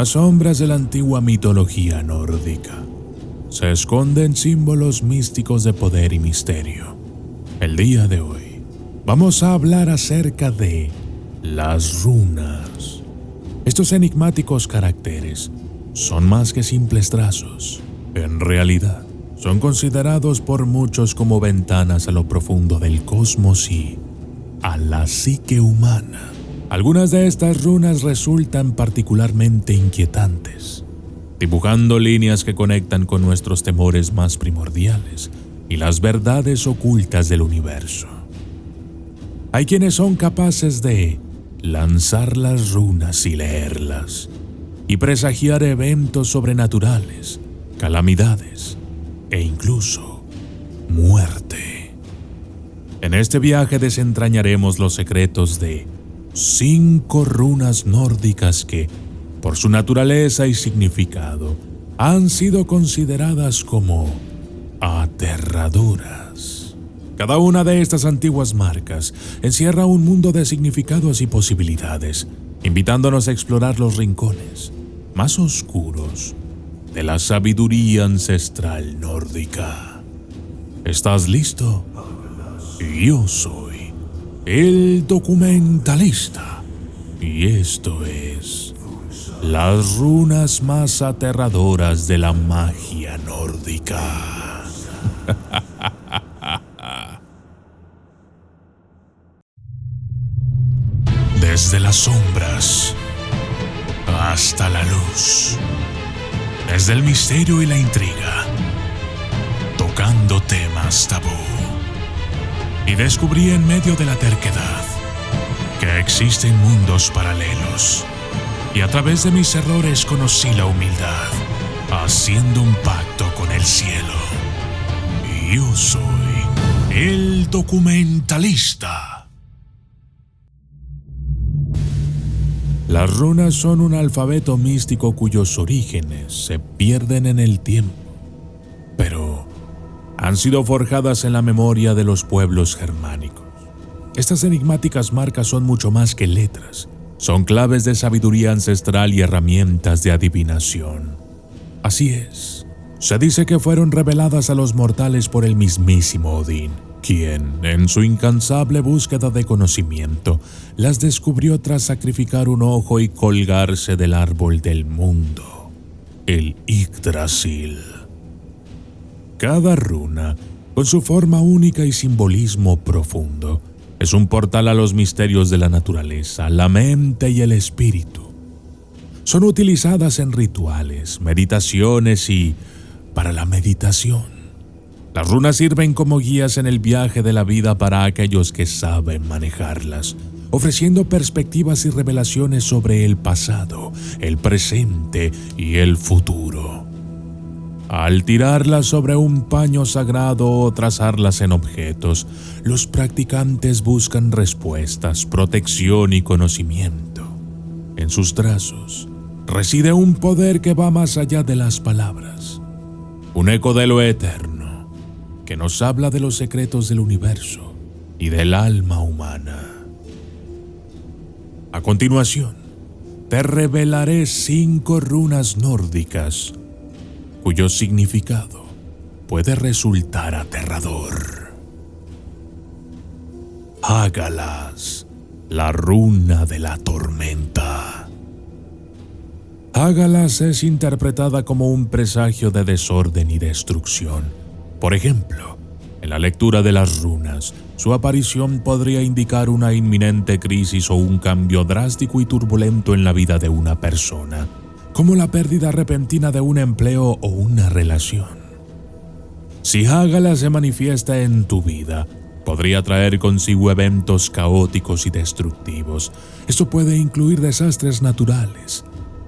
las sombras de la antigua mitología nórdica se esconden símbolos místicos de poder y misterio. El día de hoy vamos a hablar acerca de las runas. Estos enigmáticos caracteres son más que simples trazos. En realidad, son considerados por muchos como ventanas a lo profundo del cosmos y a la psique humana. Algunas de estas runas resultan particularmente inquietantes, dibujando líneas que conectan con nuestros temores más primordiales y las verdades ocultas del universo. Hay quienes son capaces de lanzar las runas y leerlas, y presagiar eventos sobrenaturales, calamidades e incluso muerte. En este viaje desentrañaremos los secretos de 5 runas nórdicas que, por su naturaleza y significado, han sido consideradas como aterradoras. Cada una de estas antiguas marcas encierra un mundo de significados y posibilidades, invitándonos a explorar los rincones más oscuros de la sabiduría ancestral nórdica. ¿Estás listo? Yo soy el documentalista, y esto es las runas más aterradoras de la magia nórdica. Desde las sombras hasta la luz, desde el misterio y la intriga, tocando temas tabú. Y descubrí en medio de la terquedad que existen mundos paralelos. Y a través de mis errores conocí la humildad, haciendo un pacto con el cielo. Y yo soy el documentalista. Las runas son un alfabeto místico cuyos orígenes se pierden en el tiempo, pero han sido forjadas en la memoria de los pueblos germánicos. Estas enigmáticas marcas son mucho más que letras. Son claves de sabiduría ancestral y herramientas de adivinación. Así es, se dice que fueron reveladas a los mortales por el mismísimo Odín, quien, en su incansable búsqueda de conocimiento, las descubrió tras sacrificar un ojo y colgarse del árbol del mundo, el Yggdrasil. Cada runa, con su forma única y simbolismo profundo, es un portal a los misterios de la naturaleza, la mente y el espíritu. Son utilizadas en rituales, meditaciones y para la meditación. Las runas sirven como guías en el viaje de la vida para aquellos que saben manejarlas, ofreciendo perspectivas y revelaciones sobre el pasado, el presente y el futuro. Al tirarlas sobre un paño sagrado o trazarlas en objetos, los practicantes buscan respuestas, protección y conocimiento. En sus trazos reside un poder que va más allá de las palabras, un eco de lo eterno, que nos habla de los secretos del universo y del alma humana. A continuación, te revelaré 5 runas nórdicas cuyo significado puede resultar aterrador. Hágalas, la runa de la tormenta. Hágalas es interpretada como un presagio de desorden y destrucción. Por ejemplo, en la lectura de las runas, su aparición podría indicar una inminente crisis o un cambio drástico y turbulento en la vida de una persona, como la pérdida repentina de un empleo o una relación. Si Hágala se manifiesta en tu vida, podría traer consigo eventos caóticos y destructivos. Esto puede incluir desastres naturales,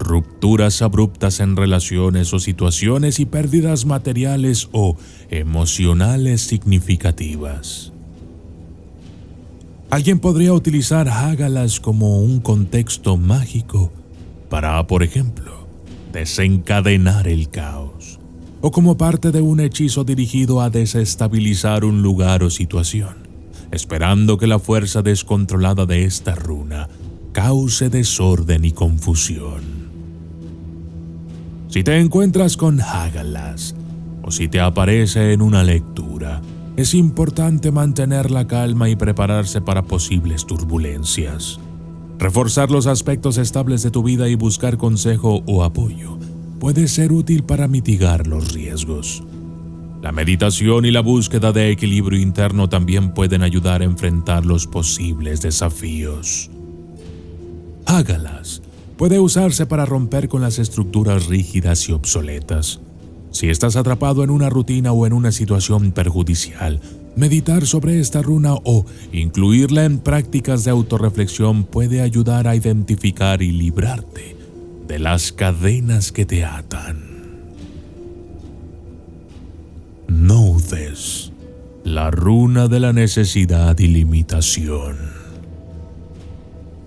rupturas abruptas en relaciones o situaciones y pérdidas materiales o emocionales significativas. Alguien podría utilizar Hágalas como un contexto mágico para, por ejemplo, desencadenar el caos, o como parte de un hechizo dirigido a desestabilizar un lugar o situación, esperando que la fuerza descontrolada de esta runa cause desorden y confusión. Si te encuentras con Hagalaz o si te aparece en una lectura, es importante mantener la calma y prepararse para posibles turbulencias. Reforzar los aspectos estables de tu vida y buscar consejo o apoyo puede ser útil para mitigar los riesgos. La meditación y la búsqueda de equilibrio interno también pueden ayudar a enfrentar los posibles desafíos. Hagalaz puede usarse para romper con las estructuras rígidas y obsoletas. Si estás atrapado en una rutina o en una situación perjudicial, meditar sobre esta runa o incluirla en prácticas de autorreflexión puede ayudar a identificar y librarte de las cadenas que te atan. Nodes, la runa de la necesidad y limitación.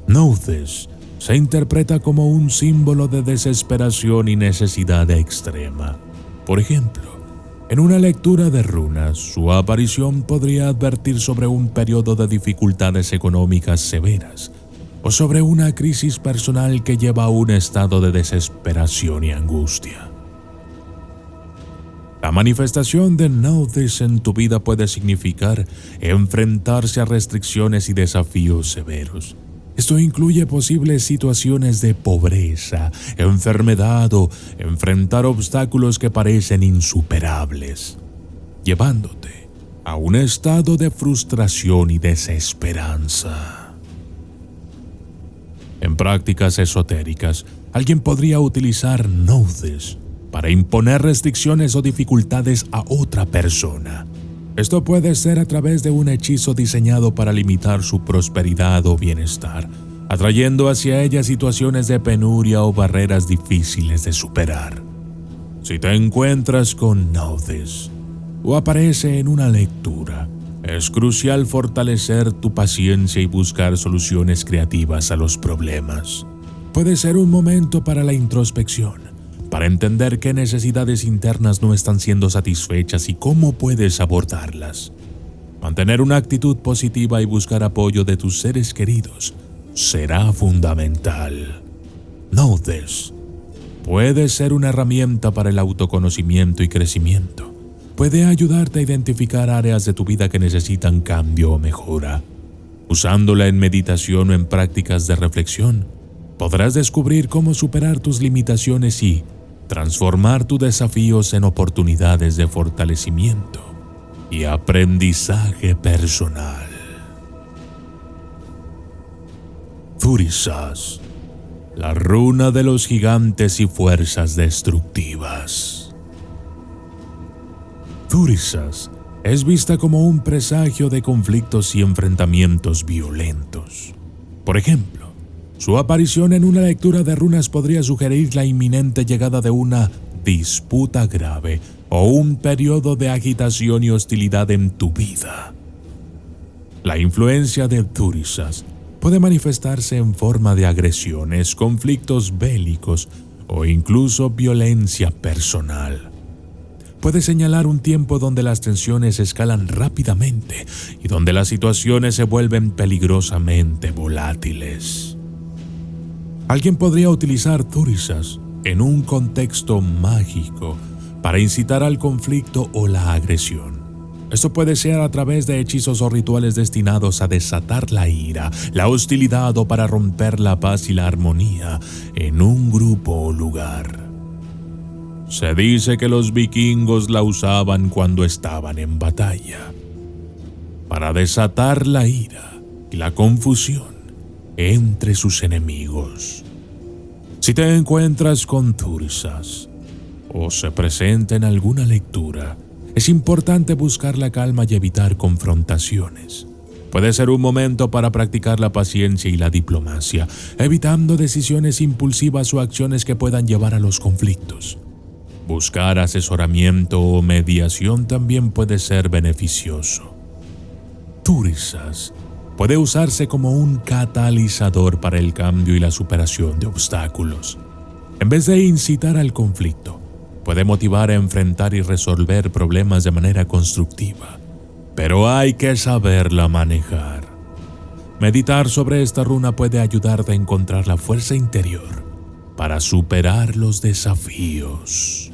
Nodes se interpreta como un símbolo de desesperación y necesidad extrema. Por ejemplo, en una lectura de runas, su aparición podría advertir sobre un periodo de dificultades económicas severas o sobre una crisis personal que lleva a un estado de desesperación y angustia. La manifestación de Nodes en tu vida puede significar enfrentarse a restricciones y desafíos severos. Esto incluye posibles situaciones de pobreza, enfermedad o enfrentar obstáculos que parecen insuperables, llevándote a un estado de frustración y desesperanza. En prácticas esotéricas, alguien podría utilizar Nodes para imponer restricciones o dificultades a otra persona. Esto puede ser a través de un hechizo diseñado para limitar su prosperidad o bienestar, atrayendo hacia ella situaciones de penuria o barreras difíciles de superar. Si te encuentras con Nodes o aparece en una lectura, es crucial fortalecer tu paciencia y buscar soluciones creativas a los problemas. Puede ser un momento para la introspección, para entender qué necesidades internas no están siendo satisfechas y cómo puedes abordarlas. Mantener una actitud positiva y buscar apoyo de tus seres queridos será fundamental. Nodes puede ser una herramienta para el autoconocimiento y crecimiento. Puede ayudarte a identificar áreas de tu vida que necesitan cambio o mejora. Usándola en meditación o en prácticas de reflexión, podrás descubrir cómo superar tus limitaciones y transformar tus desafíos en oportunidades de fortalecimiento y aprendizaje personal. Thurisaz, la runa de los gigantes y fuerzas destructivas. Thurisaz es vista como un presagio de conflictos y enfrentamientos violentos. Por ejemplo, su aparición en una lectura de runas podría sugerir la inminente llegada de una disputa grave o un periodo de agitación y hostilidad en tu vida. La influencia de Thurisaz puede manifestarse en forma de agresiones, conflictos bélicos o incluso violencia personal. Puede señalar un tiempo donde las tensiones escalan rápidamente y donde las situaciones se vuelven peligrosamente volátiles. Alguien podría utilizar Thurisaz en un contexto mágico para incitar al conflicto o la agresión. Esto puede ser a través de hechizos o rituales destinados a desatar la ira, la hostilidad o para romper la paz y la armonía en un grupo o lugar. Se dice que los vikingos la usaban cuando estaban en batalla, para desatar la ira y la confusión entre sus enemigos. Si te encuentras con Thurisaz o se presenta en alguna lectura, es importante buscar la calma y evitar confrontaciones. Puede ser un momento para practicar la paciencia y la diplomacia, evitando decisiones impulsivas o acciones que puedan llevar a los conflictos. Buscar asesoramiento o mediación también puede ser beneficioso. Thurisaz puede usarse como un catalizador para el cambio y la superación de obstáculos. En vez de incitar al conflicto, puede motivar a enfrentar y resolver problemas de manera constructiva. Pero hay que saberla manejar. Meditar sobre esta runa puede ayudarte a encontrar la fuerza interior para superar los desafíos.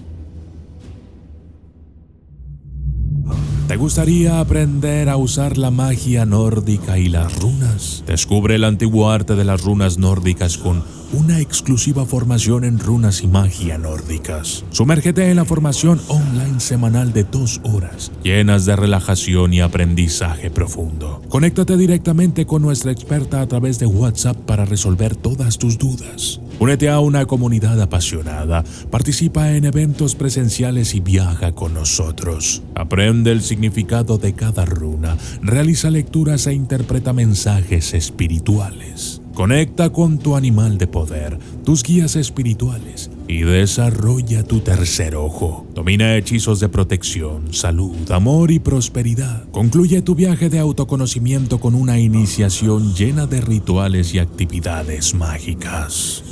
¿Te gustaría aprender a usar la magia nórdica y las runas? Descubre el antiguo arte de las runas nórdicas con una exclusiva formación en runas y magia nórdicas. Sumérgete en la formación online semanal de 2 horas, llenas de relajación y aprendizaje profundo. Conéctate directamente con nuestra experta a través de WhatsApp para resolver todas tus dudas. Únete a una comunidad apasionada, participa en eventos presenciales y viaja con nosotros. Aprende el significado de cada runa, realiza lecturas e interpreta mensajes espirituales. Conecta con tu animal de poder, tus guías espirituales y desarrolla tu tercer ojo. Domina hechizos de protección, salud, amor y prosperidad. Concluye tu viaje de autoconocimiento con una iniciación llena de rituales y actividades mágicas.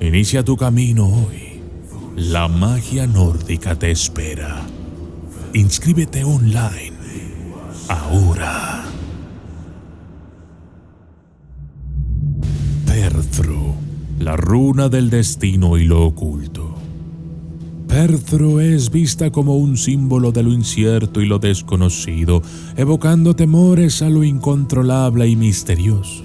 Inicia tu camino hoy. La magia nórdica te espera. Inscríbete online ahora. Perthro, la runa del destino y lo oculto. Perthro es vista como un símbolo de lo incierto y lo desconocido, evocando temores a lo incontrolable y misterioso.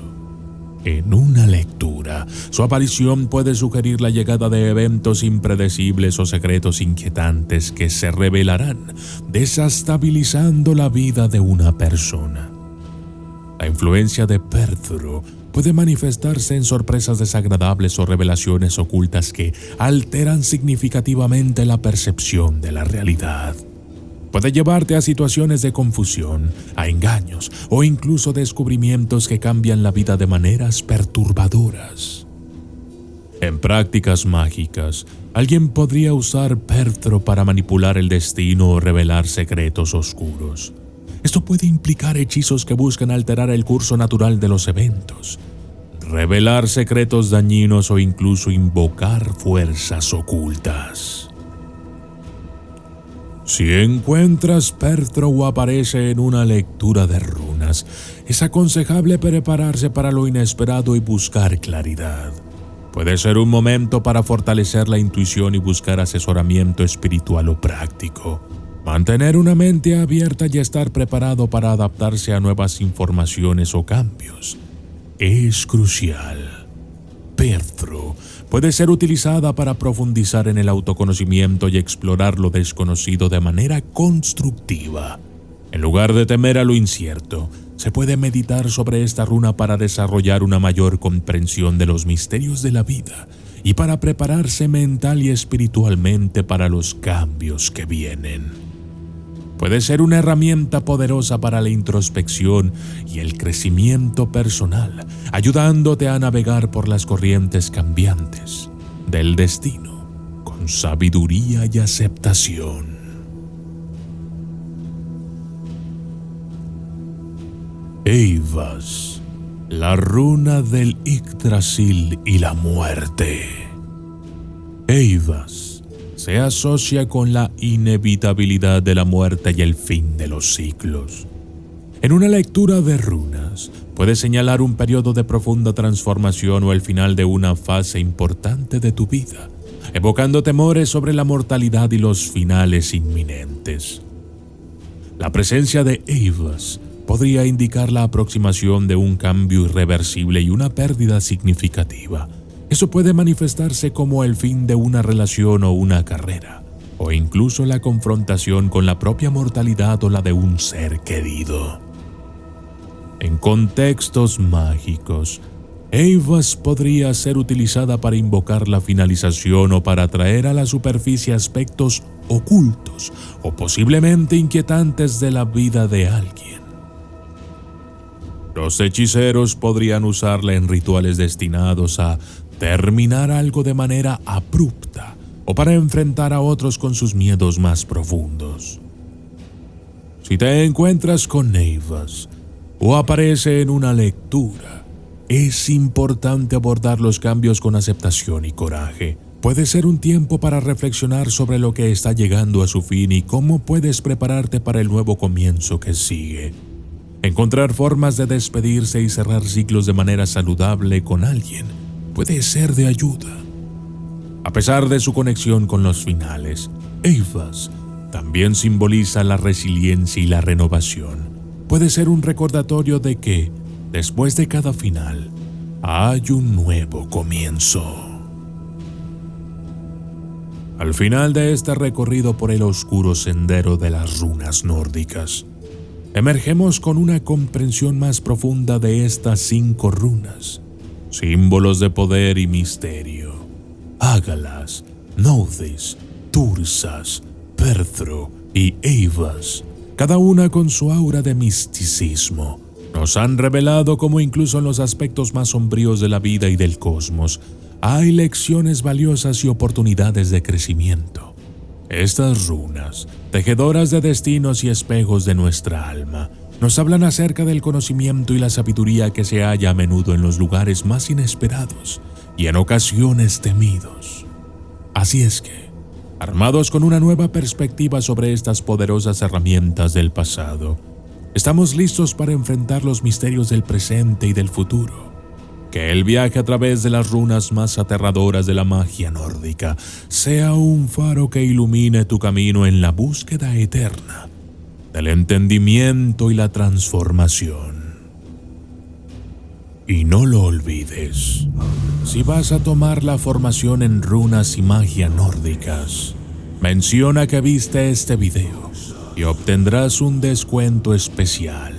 En una lectura, su aparición puede sugerir la llegada de eventos impredecibles o secretos inquietantes que se revelarán, desestabilizando la vida de una persona. La influencia de Perthro puede manifestarse en sorpresas desagradables o revelaciones ocultas que alteran significativamente la percepción de la realidad. Puede llevarte a situaciones de confusión, a engaños o incluso descubrimientos que cambian la vida de maneras perturbadoras. En prácticas mágicas, alguien podría usar Perthro para manipular el destino o revelar secretos oscuros. Esto puede implicar hechizos que buscan alterar el curso natural de los eventos, revelar secretos dañinos o incluso invocar fuerzas ocultas. Si encuentras Perthro o aparece en una lectura de runas, es aconsejable prepararse para lo inesperado y buscar claridad. Puede ser un momento para fortalecer la intuición y buscar asesoramiento espiritual o práctico. Mantener una mente abierta y estar preparado para adaptarse a nuevas informaciones o cambios es crucial. Perthro puede ser utilizada para profundizar en el autoconocimiento y explorar lo desconocido de manera constructiva. En lugar de temer a lo incierto, se puede meditar sobre esta runa para desarrollar una mayor comprensión de los misterios de la vida y para prepararse mental y espiritualmente para los cambios que vienen. Puede ser una herramienta poderosa para la introspección y el crecimiento personal, ayudándote a navegar por las corrientes cambiantes del destino con sabiduría y aceptación. Eivas, la runa del Yggdrasil y la muerte. Eivas se asocia con la inevitabilidad de la muerte y el fin de los ciclos. En una lectura de runas, puede señalar un periodo de profunda transformación o el final de una fase importante de tu vida, evocando temores sobre la mortalidad y los finales inminentes. La presencia de Eivas podría indicar la aproximación de un cambio irreversible y una pérdida significativa. Eso puede manifestarse como el fin de una relación o una carrera, o incluso la confrontación con la propia mortalidad o la de un ser querido. En contextos mágicos, Eivas podría ser utilizada para invocar la finalización o para traer a la superficie aspectos ocultos o posiblemente inquietantes de la vida de alguien. Los hechiceros podrían usarla en rituales destinados a terminar algo de manera abrupta o para enfrentar a otros con sus miedos más profundos. Si te encuentras con Eivas o aparece en una lectura, es importante abordar los cambios con aceptación y coraje. Puede ser un tiempo para reflexionar sobre lo que está llegando a su fin y cómo puedes prepararte para el nuevo comienzo que sigue. Encontrar formas de despedirse y cerrar ciclos de manera saludable con alguien puede ser de ayuda. A pesar de su conexión con los finales, Eivas también simboliza la resiliencia y la renovación. Puede ser un recordatorio de que, después de cada final, hay un nuevo comienzo. Al final de este recorrido por el oscuro sendero de las runas nórdicas, emergemos con una comprensión más profunda de estas 5 runas, símbolos de poder y misterio. Ágalas, Naudis, Tursas, Perthro y Eivas, cada una con su aura de misticismo, nos han revelado cómo incluso en los aspectos más sombríos de la vida y del cosmos hay lecciones valiosas y oportunidades de crecimiento. Estas runas, tejedoras de destinos y espejos de nuestra alma, nos hablan acerca del conocimiento y la sabiduría que se halla a menudo en los lugares más inesperados y en ocasiones temidos. Así es que, armados con una nueva perspectiva sobre estas poderosas herramientas del pasado, estamos listos para enfrentar los misterios del presente y del futuro. Que el viaje a través de las runas más aterradoras de la magia nórdica sea un faro que ilumine tu camino en la búsqueda eterna del entendimiento y la transformación. Y no lo olvides, si vas a tomar la formación en runas y magia nórdicas, menciona que viste este video y obtendrás un descuento especial.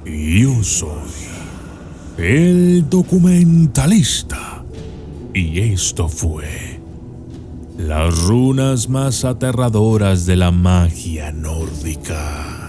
Yo soy el documentalista y esto fue las runas más aterradoras de la magia nórdica.